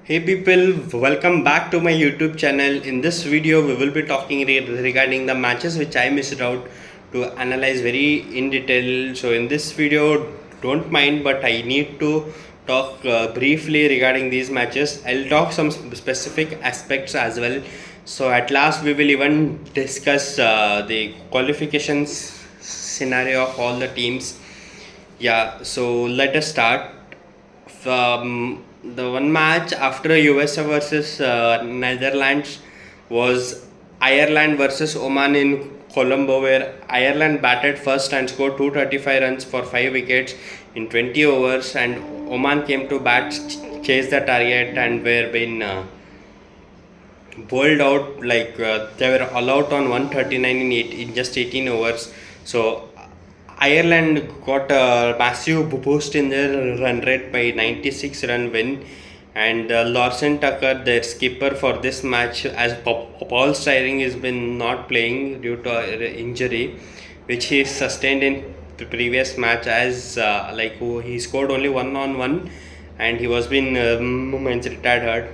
Hey people, welcome back to my YouTube channel. In this video, we will be talking regarding the matches which I missed out to analyze very in detail. So in this video, don't mind, but I need to talk briefly regarding these matches. I'll talk some specific aspects as well. So at last, we will even discuss the qualifications scenario of all the teams. Yeah, so let us start. The one match after USA versus Netherlands was Ireland versus Oman in Colombo, where Ireland batted first and scored 235 runs for 5 wickets in 20 overs, and Oman came to bat, chase the target, and were been bowled out. They were all out on 139 in just 18 overs. So Ireland got a massive boost in their run rate by 96 run win, and Lawson Tucker, their skipper for this match, as Paul Styring has been not playing due to injury, which he sustained in the previous match, as he scored only 1 on 1, and he was been retired hurt.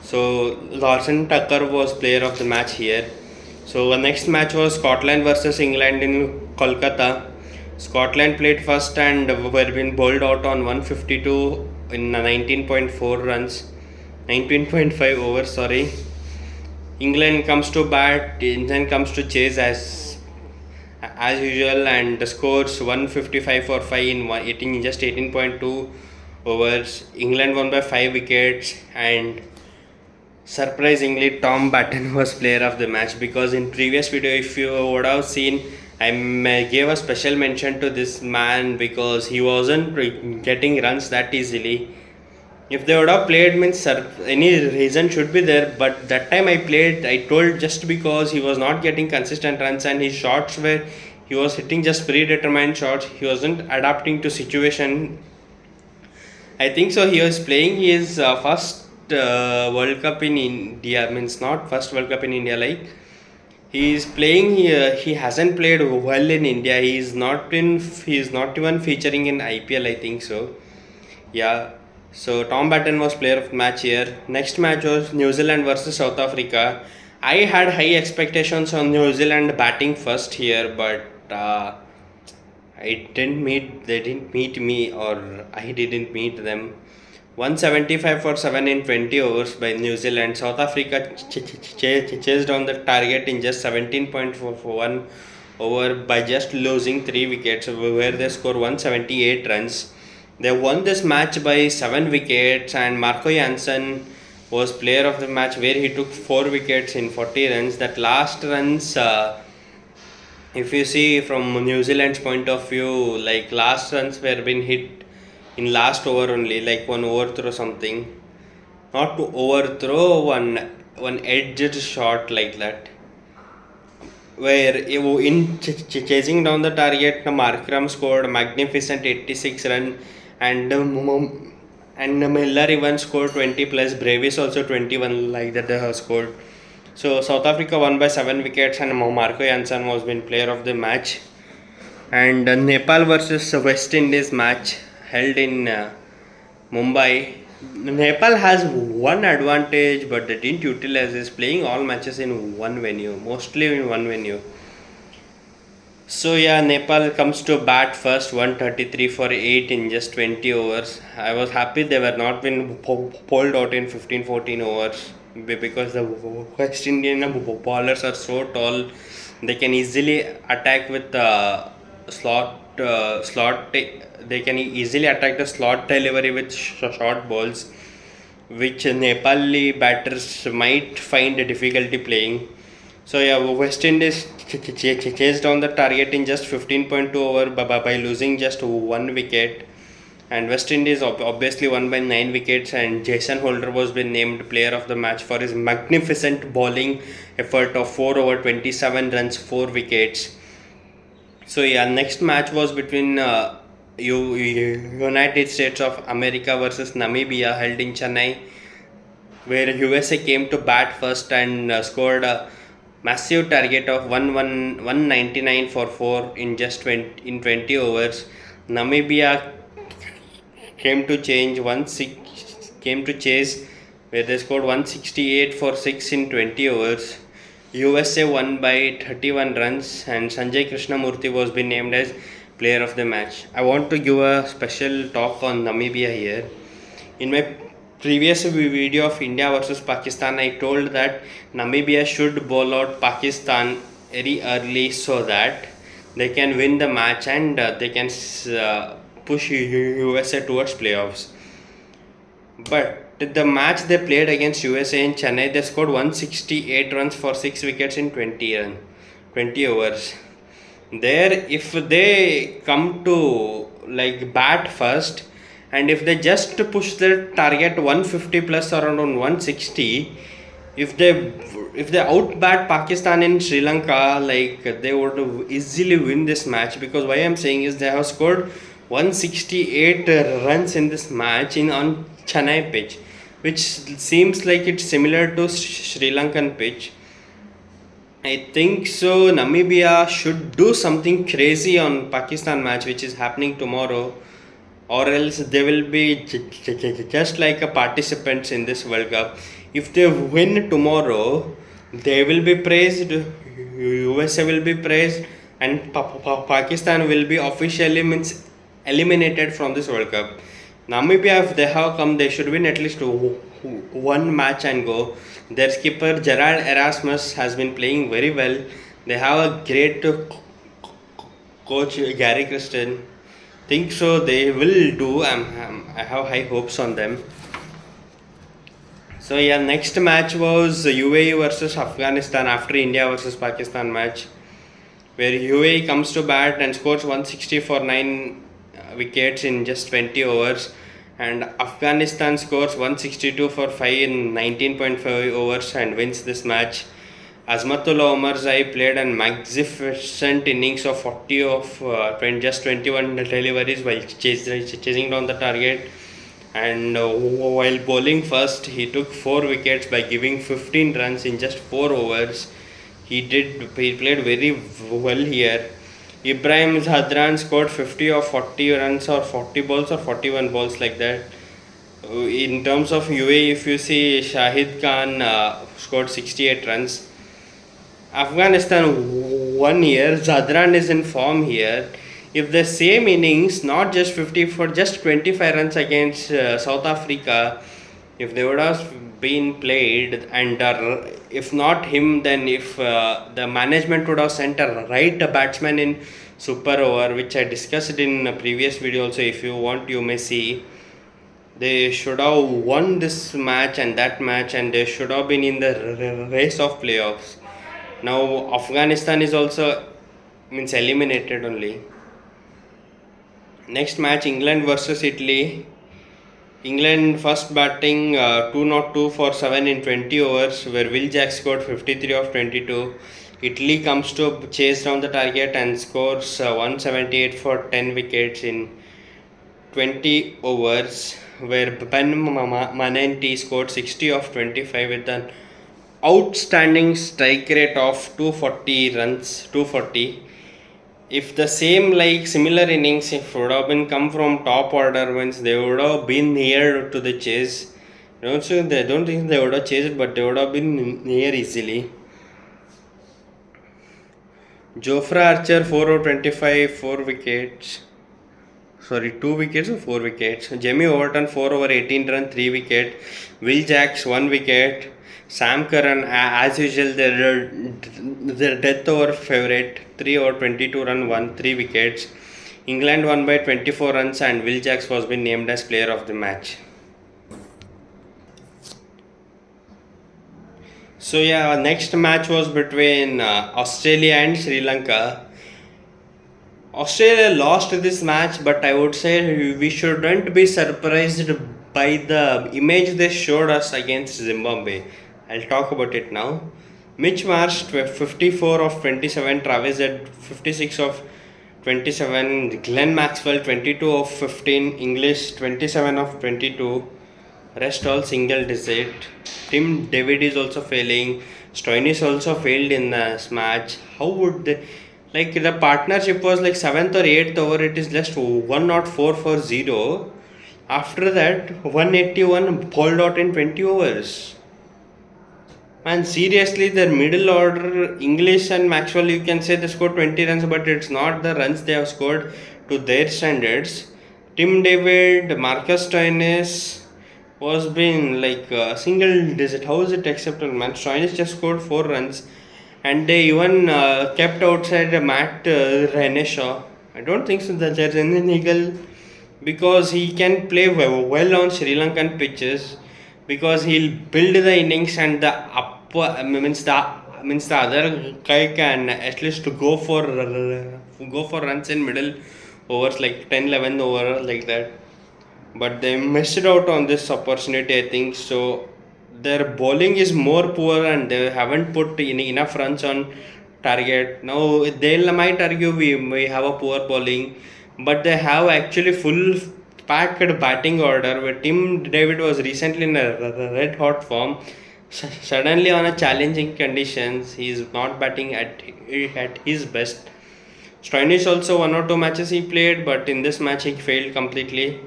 So Lawson Tucker was player of the match here. So the next match was Scotland versus England in Kolkata. Scotland played first and were being bowled out on 152 in 19.4 runs, 19.5 overs. Sorry. England comes to bat. England comes to chase as usual and scores 155 for 5 in just 18.2 overs. England won by 5 wickets, and surprisingly, Tom Batten was player of the match, because in previous video, if you would have seen, I gave a special mention to this man because he wasn't getting runs that easily. If they would have played, means any reason should be there, but that time I told just because he was not getting consistent runs, and his shots were, he was hitting just predetermined shots, he wasn't adapting to situation. I think so he was playing his first World Cup in India, means not first World Cup in India, like he is playing here. He hasn't played well in India. He is not even featuring in IPL, I think so. Yeah. So Tom Batten was player of the match here. Next match was New Zealand versus South Africa. I had high expectations on New Zealand batting first here, but they didn't meet me, or I didn't meet them. 175 for 7 in 20 overs by New Zealand. South Africa chased on the target in just 17.41 over by just losing 3 wickets, where they score 178 runs. They won this match by 7 wickets, and Marco Jansen was player of the match, where he took 4 wickets in 40 runs. That last runs, if you see from New Zealand's point of view, like last runs were been hit in last over only, like one overthrow something, not to overthrow, one edged shot like that, where in chasing down the target, Markram scored magnificent 86 run, and Miller even scored 20 plus, Bravis also 21, like that they have scored. So South Africa won by 7 wickets, and Marco Jansen was been player of the match. And Nepal versus West Indies match held in Mumbai. Nepal has one advantage, but they didn't utilize this, playing all matches in one venue, mostly in one venue. So yeah, Nepal comes to bat first, 133 for 8 in just 20 overs. I was happy they were not been pulled out in 15-14 overs, because the West Indian bowlers are so tall, they can easily attack with they can easily attack the slot delivery with short balls, which Nepali batters might find a difficulty playing. So yeah, West Indies chased down the target in just 15.2 over by losing just 1 wicket, and West Indies obviously won by 9 wickets, and Jason Holder was been named player of the match for his magnificent bowling effort of 4 over 27 runs, 4 wickets. So yeah, next match was between United States of America versus Namibia, held in Chennai, where USA came to bat first and scored a massive target of 199 for 4 in just 20 overs. Namibia came to change came to chase, where they scored 168 for 6 in 20 overs. USA won by 31 runs, and Sanjay Krishnamurthy was been named as player of the match. I want to give a special talk on Namibia here. In my previous video of India versus Pakistan, I told that Namibia should bowl out Pakistan very early so that they can win the match and they can push USA towards playoffs. But the match they played against USA in Chennai, they scored 168 runs for 6 wickets in 20 overs. There, if they come to like bat first, and if they just push their target 150 plus around 160, if they outbat Pakistan in Sri Lanka, like they would easily win this match. Because why I'm saying is they have scored 168 runs in this match on Chennai pitch, which seems like it's similar to Sri Lankan pitch. I think so. Namibia should do something crazy on Pakistan match, which is happening tomorrow, or else they will be just like a participants in this World Cup. If they win tomorrow, they will be praised, USA will be praised, and Pakistan will be officially eliminated from this World Cup. Namibia, if they have come, they should win at least one match and go. Their skipper Gerard Erasmus has been playing very well. They have a great coach Gary Christian. Think so they will do. I have high hopes on them. So yeah, next match was UAE versus Afghanistan after India versus Pakistan match, where UAE comes to bat and scores 160 for 9 wickets in just 20 overs, and Afghanistan scores 162 for 5 in 19.5 overs and wins this match. Azmatullah Omarzai played a magnificent innings of 40 of just 21 deliveries while chasing down the target, and while bowling first he took 4 wickets by giving 15 runs in just 4 overs. He played very well here. Ibrahim Zadran scored 50 or 40 runs or 40 balls or 41 balls like that. In terms of UAE, if you see, Shahid Khan scored 68 runs. Afghanistan won here. Zadran is in form here. If the same innings, not just 50 for just 25 runs against South Africa, if they would have been played, and if not him, then if the management would have sent a right batsman in super over, which I discussed in a previous video also, if you want you may see, they should have won this match and that match, and they should have been in the race of playoffs. Now Afghanistan is also eliminated only. Next match, England versus Italy. England first batting 202 for 7 in 20 overs, where Will Jack scored 53 of 22. Italy comes to chase down the target and scores 178 for 10 wickets in 20 overs, where Ben Manenti scored 60 of 25 with an outstanding strike rate of 240. If the same similar innings if would have been come from top order, means they would have been near to the chase. I don't think they would have chased, but they would have been near easily. Jofra Archer 4 over 25, 4 wickets. Sorry, 2 wickets or 4 wickets. Jamie Overton 4 over 18 run, 3 wicket. Will Jacks 1 wicket. Sam Curran, as usual, their death over favourite, 3 over 22 run, 3 wickets. England won by 24 runs, and Will Jacks was been named as player of the match. So yeah, next match was between Australia and Sri Lanka. Australia lost this match, but I would say we shouldn't be surprised by the image they showed us against Zimbabwe. I'll talk about it now. Mitch Marsh 54 of 27, Travis Head 56 of 27, Glenn Maxwell 22 of 15, English 27 of 22, rest all single digit. Tim David is also failing. Stoinis also failed in this match. How would they, the partnership was 7th or 8th over, it is just 1 not 4 for 0. After that, 181 bowled out in 20 overs. Man, seriously, their middle order, English and Maxwell, you can say they scored 20 runs, but it's not the runs they have scored to their standards. Tim David, Marcus Stoinis was been like single digit. How is it acceptable, man? Stoinis just scored 4 runs, and they even kept outside Matt Reneshaw. I don't think so that there's any legal, because he can play well on Sri Lankan pitches, because he'll build the innings and the upper means the other guy can at least go for runs in middle overs like 10 11 over like that, but they missed out on this opportunity, I think so. Their bowling is more poor and they haven't put enough runs on target. Now they might argue we have a poor bowling, but they have actually full packed batting order where Tim David was recently in a red hot form. Suddenly on a challenging conditions, he is not batting at his best. Stoinis also 1 or 2 matches he played, but in this match he failed completely.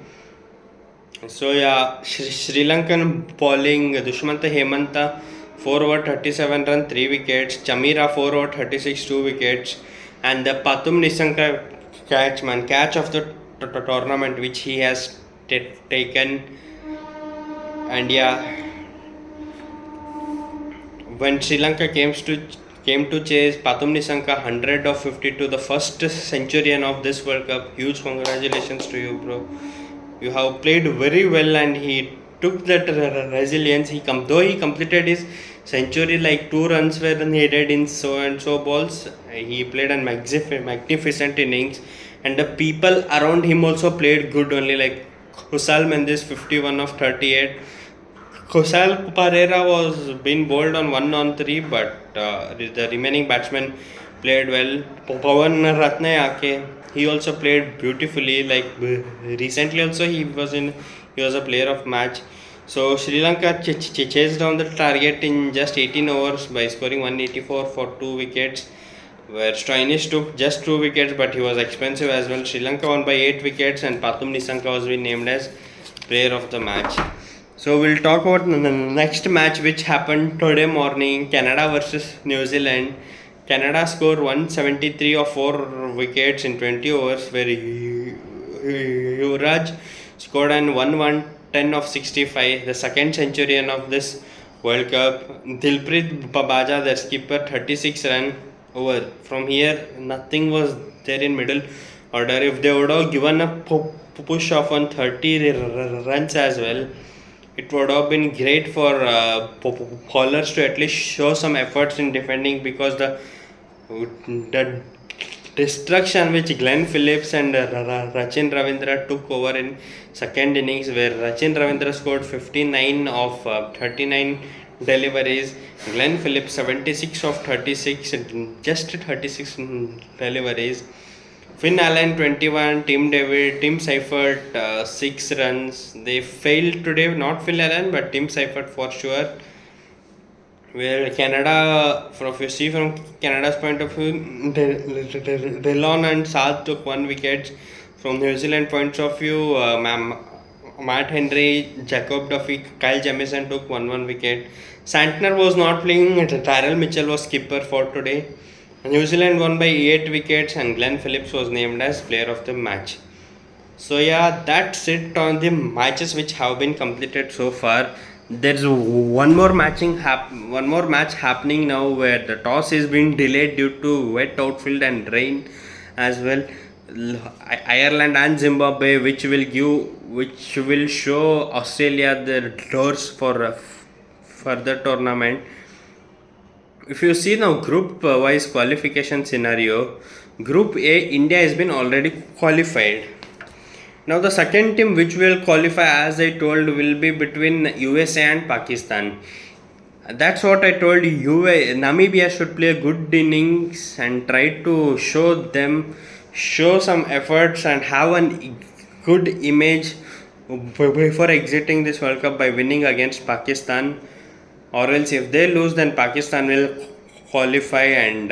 So yeah, Sri Lankan bowling, Dushmanta Hemanta 4 over 37 run 3 wickets, Chamira 4 over 36 2 wickets, and the Pathum Nisanka catch of the tournament which he has taken. And yeah, when Sri Lanka came to chase Pathum Nisanka 100 of 52, the first centurion of this World Cup. Huge congratulations to you, bro. You have played very well, and he took that resilience. Though he completed his century like 2 runs were needed in so and so balls, he played a magnificent innings, and the people around him also played good only, like Kusal Mendes 51 of 38. Kusal Pereira was being bowled on 1 on 3, but the remaining batsmen played well. Pawan Ratnayake, he also played beautifully. Like recently, also he was a player of match. So Sri Lanka chased down the target in just 18 overs by scoring 184 for 2 wickets. Where Stoinis took just 2 wickets, but he was expensive as well. Sri Lanka won by 8 wickets, and Pathum Nisanka was being named as player of the match. So we'll talk about the next match which happened today morning, Canada versus New Zealand. Canada scored 173 of 4 wickets in 20 overs, where Yuvraj scored an 110 of 65, the second centurion of this World Cup. Dilpreet Babaja, their skipper, 36 run over. From here, nothing was there in middle order. If they would have given a push off on 30 runs as well, it would have been great for bowlers to at least show some efforts in defending, because the destruction which Glenn Phillips and Rachin Ravindra took over in second innings, where Rachin Ravindra scored 59 of 39 deliveries, Glenn Phillips 76 of 36, just 36 deliveries. Finn Allen 21, Tim Seifert 6 runs. They failed today, not Finn Allen but Tim Seifert for sure. Where Canada, if you see from Canada's point of view, Dillon and Saad took 1 wicket. From New Zealand point of view, Matt Henry, Jacob Duffy, Kyle Jamieson took 1 wicket. Santner was not playing. Tyrell Mitchell was skipper for today. New Zealand won by 8 wickets, and Glenn Phillips was named as player of the match. So yeah, that's it on the matches which have been completed so far. There's one more match happening now, where the toss is being delayed due to wet outfield and rain as well. Ireland and Zimbabwe, which will show Australia their doors for a further tournament. If you see now group wise qualification scenario, Group A, India has been already qualified. Now the second team which will qualify, as I told, will be between USA and Pakistan. That's what I told you. Namibia should play a good innings and try to show some efforts and have a good image before exiting this World Cup by winning against Pakistan. Or else if they lose, then Pakistan will qualify, and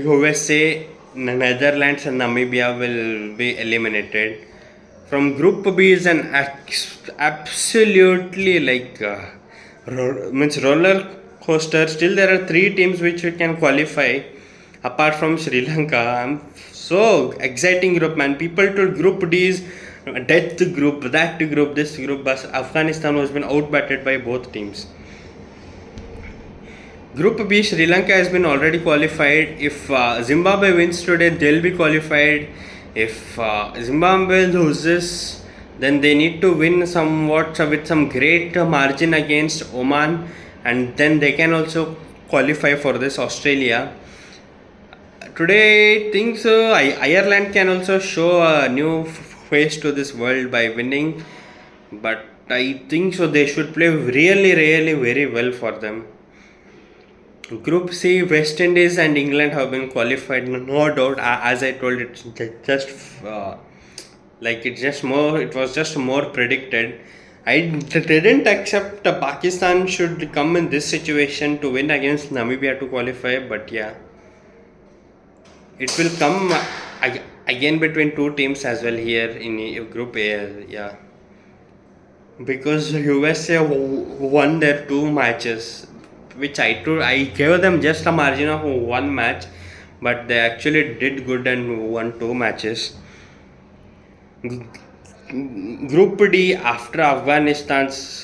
USA Netherlands and Namibia will be eliminated. From Group B is an absolutely like means roller coaster. Still, there are three teams which we can qualify apart from Sri Lanka. So exciting group, man. People told Group D is death group, that group, this group, but Afghanistan was been outbatted by both teams. Group B, Sri Lanka has been already qualified. If Zimbabwe wins today, they'll be qualified. If Zimbabwe loses, then they need to win somewhat with some great margin against Oman, and then they can also qualify for this Australia. Today, I think so. Ireland can also show a new face to this world by winning, but I think so. They should play really, really very well for them. Group C, West Indies and England have been qualified, no doubt. As I told, it's just like it was just more predicted. I didn't accept Pakistan should come in this situation to win against Namibia to qualify, but yeah, it will come again between two teams as well here in Group A. Yeah, because USA won their two matches, which I gave them just a margin of one match, but they actually did good and won two matches. Group D, after Afghanistan's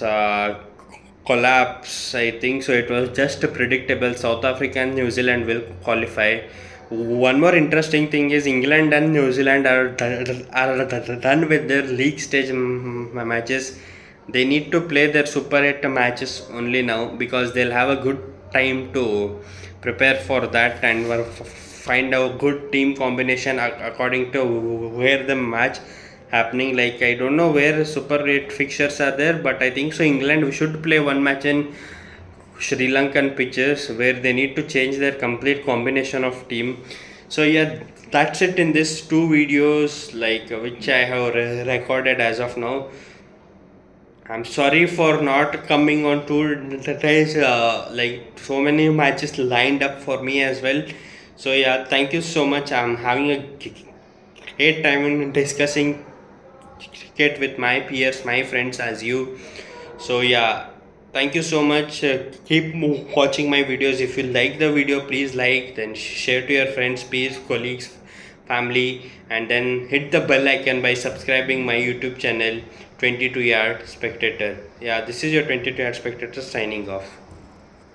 collapse, I think so it was just predictable. South Africa and New Zealand will qualify. One more interesting thing is England and New Zealand are done with their league stage matches. They need to play their Super 8 matches only now, because they'll have a good time to prepare for that and find a good team combination according to where the match happening. Like, I don't know where Super 8 fixtures are there, but I think so England should play one match in Sri Lankan pitches where they need to change their complete combination of team. So yeah, that's it in this two videos like which I have recorded as of now. I'm sorry for not coming on tour days, like so many matches lined up for me as well. So yeah, thank you so much. I'm having a great time in discussing cricket with my peers, my friends as you. So yeah, thank you so much. Keep watching my videos. If you like the video, please like, then share to your friends, peers, colleagues, family, and then hit the bell icon by subscribing my YouTube channel 22 Yard Spectator. Yeah, this is your 22 Yard Spectator signing off.